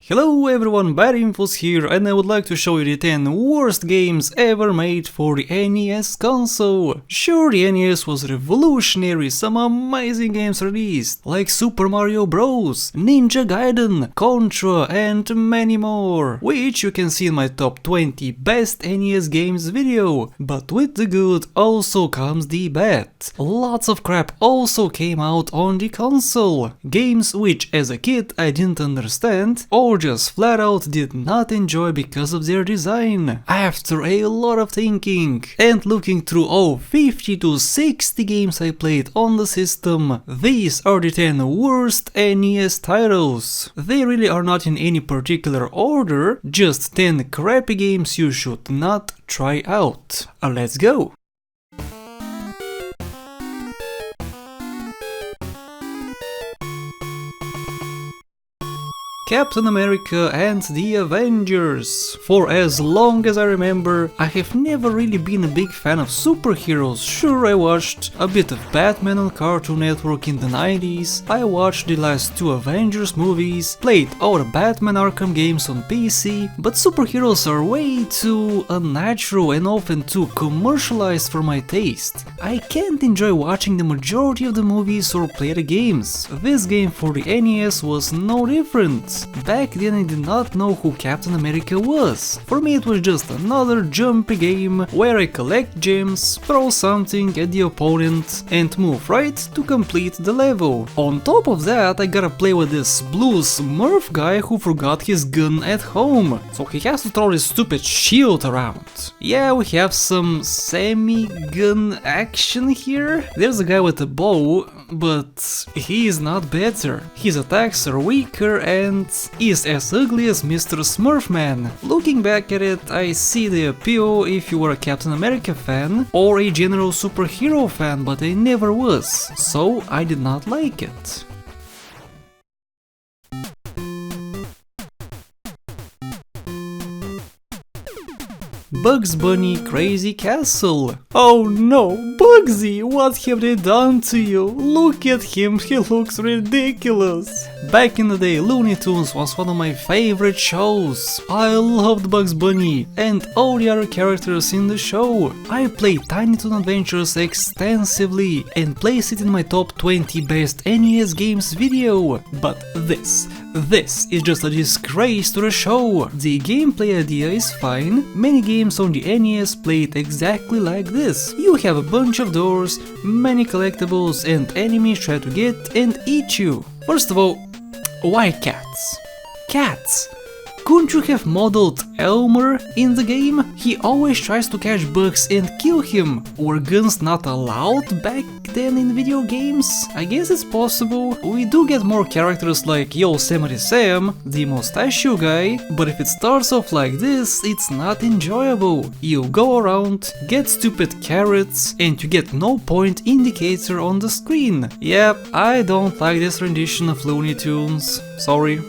Hello everyone, BadInfos here, and I would like to show you the 10 worst games ever made for the NES console. Sure, the NES was revolutionary, some amazing games released, like Super Mario Bros, Ninja Gaiden, Contra, and many more, which you can see in my top 20 best NES games video. But with the good also comes the bad. Lots of crap also came out on the console. Games which as a kid I didn't understand, or just flat out did not enjoy because of their design. After a lot of thinking and looking through all 50 to 60 games I played on the system, these are the 10 worst NES titles. They really are not in any particular order, just 10 crappy games you should not try out. Let's go! Captain America and the Avengers. For as long as I remember, I have never really been a big fan of superheroes. Sure, I watched a bit of Batman on Cartoon Network in the 90s, I watched the last 2 Avengers movies, played all the Batman Arkham games on PC, but superheroes are way too unnatural and often too commercialized for my taste. I can't enjoy watching the majority of the movies or play the games. This game for the NES was no different. Back then I did not know who Captain America was. For me it was just another jumpy game where I collect gems, throw something at the opponent and move right to complete the level. On top of that I gotta play with this blue Smurf guy who forgot his gun at home, so he has to throw this stupid shield around. Yeah, we have some semi-gun action here. There's a guy with a bow, but he is not better. His attacks are weaker and is as ugly as Mr. Smurfman. Looking back at it, I see the appeal if you were a Captain America fan or a general superhero fan, but I never was, so I did not like it. Bugs Bunny Crazy Castle. Oh no, Bugsy, what have they done to you? Look at him, he looks ridiculous. Back in the day, Looney Tunes was one of my favorite shows. I loved Bugs Bunny and all the other characters in the show. I played Tiny Toon Adventures extensively and placed it in my top 20 best NES games video. But this is just a disgrace to the show. The gameplay idea is fine, many games on the NES played exactly like this. You have a bunch of doors, many collectibles and enemies try to get and eat you. First of all, why cats? Cats! Couldn't you have modeled Elmer in the game? He always tries to catch bugs and kill him. Were guns not allowed back then in video games? I guess it's possible. We do get more characters like Yosemite Sam, the mustachio guy, but if it starts off like this, it's not enjoyable. You go around, get stupid carrots, and you get no point indicator on the screen. Yep, I don't like this rendition of Looney Tunes. Sorry.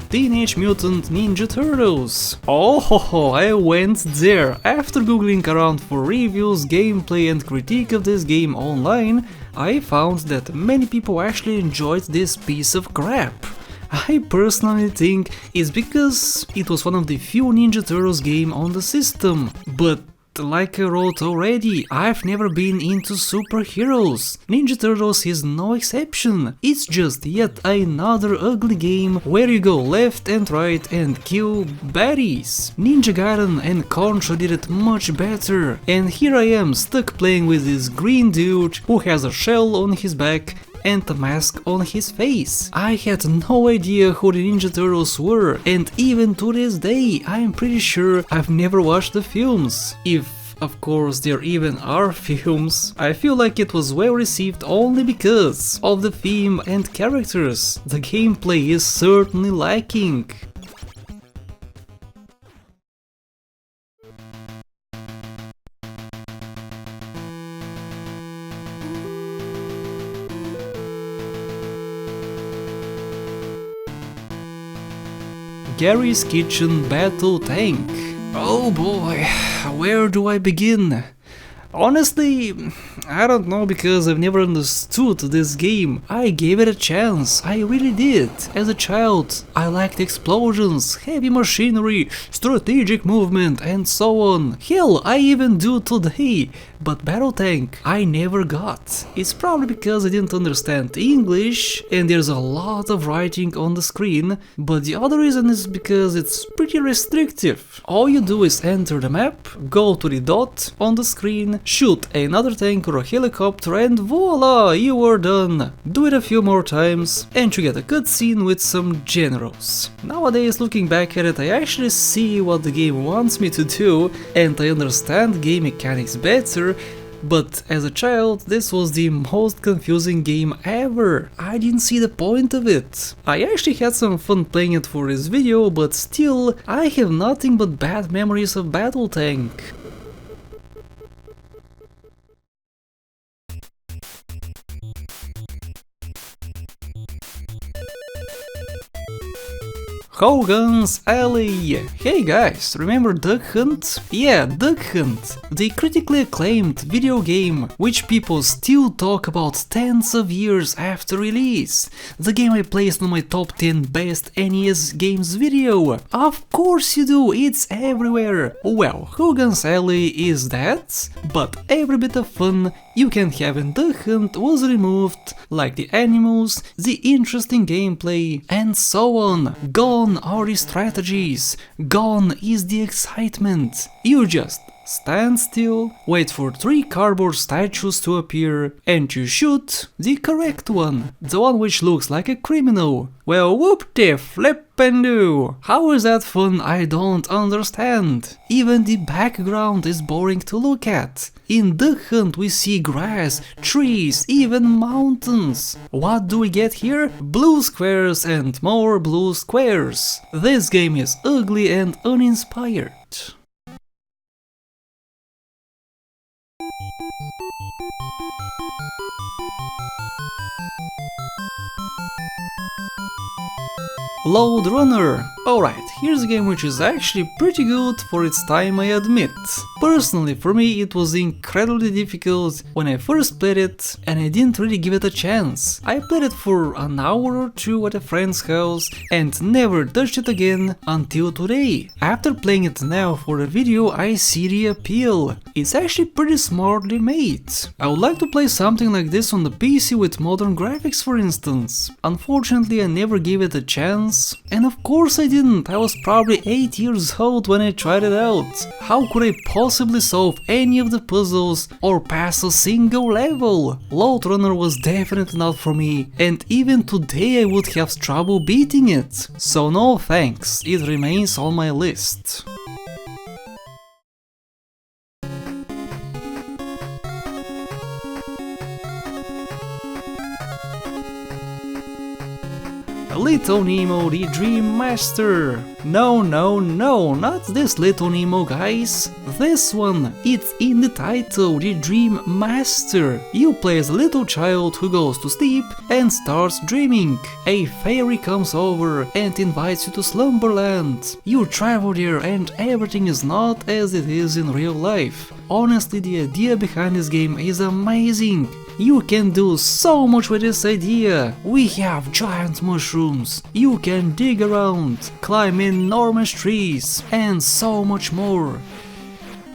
Teenage Mutant Ninja Turtles. Oh, I went there. After googling around for reviews, gameplay and critique of this game online, I found that many people actually enjoyed this piece of crap. I personally think it's because it was one of the few Ninja Turtles game on the system, but like I wrote already, I've never been into superheroes. Ninja Turtles is no exception. It's just yet another ugly game where you go left and right and kill baddies. Ninja Gaiden and Contra did it much better. And here I am stuck playing with this green dude who has a shell on his back and a mask on his face. I had no idea who the Ninja Turtles were, and even to this day I'm pretty sure I've never watched the films. If of course there even are films. I feel like it was well received only because of the theme and characters. The gameplay is certainly lacking. Gary's Kitchen Battle Tank. Oh boy, where do I begin? Honestly, I don't know, because I've never understood this game. I gave it a chance, I really did. As a child, I liked explosions, heavy machinery, strategic movement and so on. Hell, I even do today. But Battletank, I never got. It's probably because I didn't understand English and there's a lot of writing on the screen, but the other reason is because it's pretty restrictive. All you do is enter the map, go to the dot on the screen, shoot another tank or a helicopter and voila, you are done. Do it a few more times and you get a cutscene with some generals. Nowadays, looking back at it, I actually see what the game wants me to do and I understand game mechanics better. But as a child, this was the most confusing game ever. I didn't see the point of it. I actually had some fun playing it for this video, but still, I have nothing but bad memories of Battletank. Hogan's Alley! Hey guys, remember Duck Hunt? Yeah, Duck Hunt, the critically acclaimed video game which people still talk about tens of years after release. The game I placed on my top 10 best NES games video. Of course you do, it's everywhere. Well, Hogan's Alley is that, but every bit of fun you can have in Duck Hunt was removed, like the animals, the interesting gameplay, and so on. Gone are the strategies, gone is the excitement. You just stand still, wait for 3 cardboard statues to appear, and you shoot the correct one, the one which looks like a criminal. Well, whoop-de-flip-and-do! How is that fun? I don't understand. Even the background is boring to look at. In Duck Hunt we see grass, trees, even mountains. What do we get here? Blue squares and more blue squares. This game is ugly and uninspired. Loadrunner. Alright, here's a game which is actually pretty good for its time, I admit. Personally, for me it was incredibly difficult when I first played it and I didn't really give it a chance. I played it for an hour or 2 at a friend's house and never touched it again until today. After playing it now for a video, I see the appeal. It's actually pretty smartly made. I would like to play something like this on the PC with modern graphics, for instance. Unfortunately, I never gave it a chance. And of course I didn't, I was probably 8 years old when I tried it out. How could I possibly solve any of the puzzles or pass a single level? Loadrunner was definitely not for me, and even today I would have trouble beating it. So no thanks, it remains on my list. Little Nemo, the Dream Master. No, not this Little Nemo, guys. This one. It's in the title, the Dream Master. You play as a little child who goes to sleep and starts dreaming. A fairy comes over and invites you to Slumberland. You travel there and everything is not as it is in real life. Honestly, the idea behind this game is amazing. You can do so much with this idea. We have giant mushrooms, you can dig around, climb enormous trees, and so much more.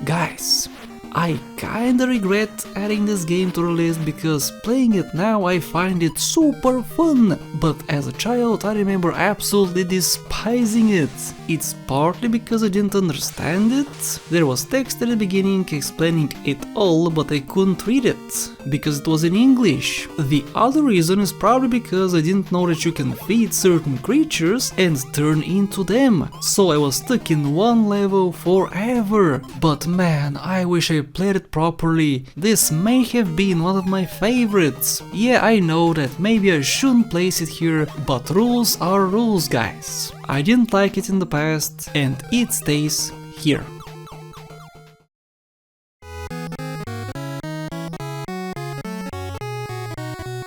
Guys, I kinda regret adding this game to the list because playing it now I find it super fun, but as a child I remember absolutely despising it. It's partly because I didn't understand it. There was text at the beginning explaining it all, but I couldn't read it because it was in English. The other reason is probably because I didn't know that you can feed certain creatures and turn into them, so I was stuck in one level forever. But man, I wish I played it properly. This may have been one of my favorites. Yeah, I know that maybe I shouldn't place it here, but rules are rules, guys. I didn't like it in the past, and it stays here.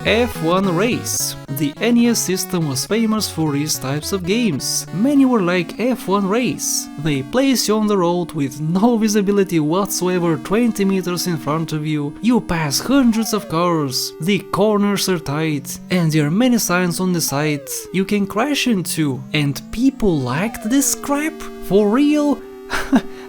F1 Race. The NES system was famous for these types of games. Many were like F1 Race. They place you on the road with no visibility whatsoever 20 meters in front of you, you pass hundreds of cars, the corners are tight, and there are many signs on the side you can crash into. And people liked this crap? For real?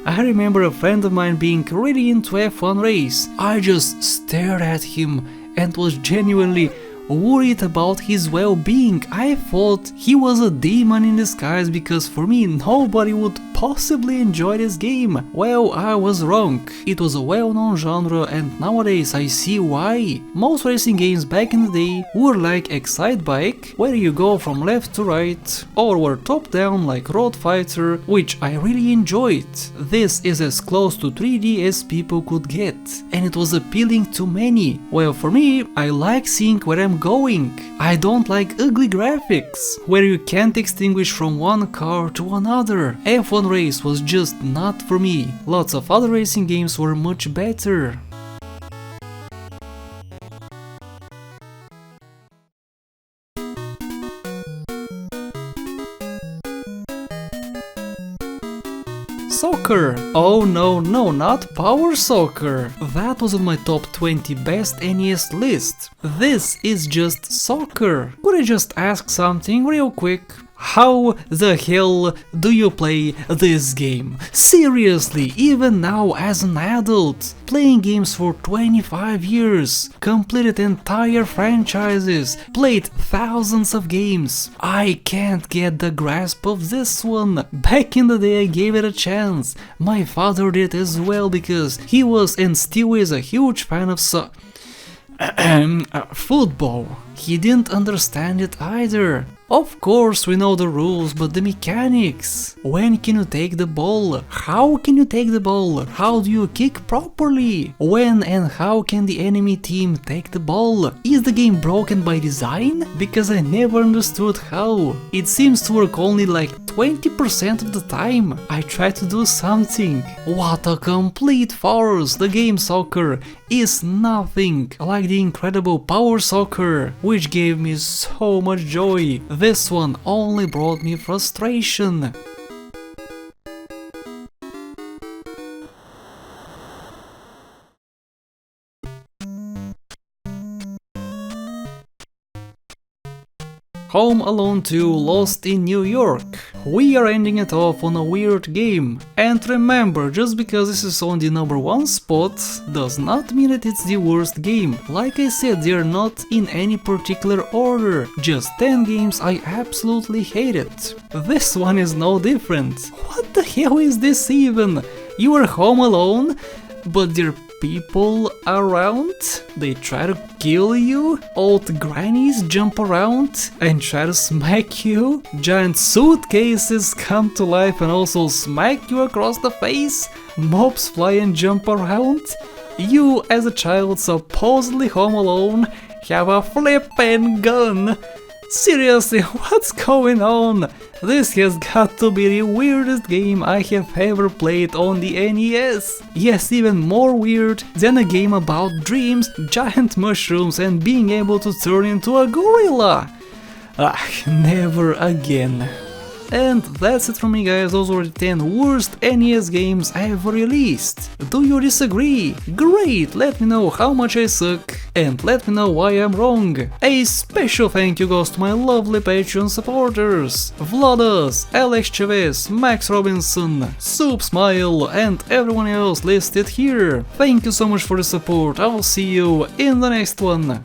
I remember a friend of mine being really into F1 Race. I just stared at him and was genuinely worried about his well-being. I thought he was a demon in disguise because for me nobody would possibly enjoy this game. Well, I was wrong. It was a well-known genre and nowadays I see why. Most racing games back in the day were like Excite Bike, where you go from left to right, or were top-down like Road Fighter, which I really enjoyed. This is as close to 3D as people could get, and it was appealing to many. Well, for me, I like seeing where I'm going. I don't like ugly graphics, where you can't extinguish from one car to another. F1 Race was just not for me. Lots of other racing games were much better. Soccer! Oh no, not Power Soccer! That was on my top 20 best NES list. This is just soccer. Could I just ask something real quick? How the hell do you play this game? Seriously, even now as an adult, playing games for 25 years, completed entire franchises, played thousands of games. I can't get the grasp of this one. Back in the day I gave it a chance. My father did as well because he was and still is a huge fan of football. He didn't understand it either. Of course we know the rules, but the mechanics. When can you take the ball? How can you take the ball? How do you kick properly? When and how can the enemy team take the ball? Is the game broken by design? Because I never understood how. It seems to work only like 20% of the time. I try to do something. What a complete farce! The game soccer is nothing like the incredible Power Soccer, which gave me so much joy. This one only brought me frustration. Home Alone 2 Lost in New York. We are ending it off on a weird game. And remember, just because this is on the number 1 spot, does not mean that it's the worst game. Like I said, they are not in any particular order. Just 10 games I absolutely hated. This one is no different. What the hell is this even? You are home alone, but there are people around? They try to kill you? Old grannies jump around and try to smack you? Giant suitcases come to life and also smack you across the face? Mobs fly and jump around? You, as a child supposedly home alone, have a flippin' gun? Seriously, what's going on? This has got to be the weirdest game I have ever played on the NES. Yes, even more weird than a game about dreams, giant mushrooms and being able to turn into a gorilla. Never again. And that's it from me, guys. Those were the 10 worst NES games ever released. Do you disagree? Great, let me know how much I suck and let me know why I'm wrong. A special thank you goes to my lovely Patreon supporters: Vladas, Alex Chavez, Max Robinson, Soup Smile and everyone else listed here. Thank you so much for the support. I'll see you in the next one.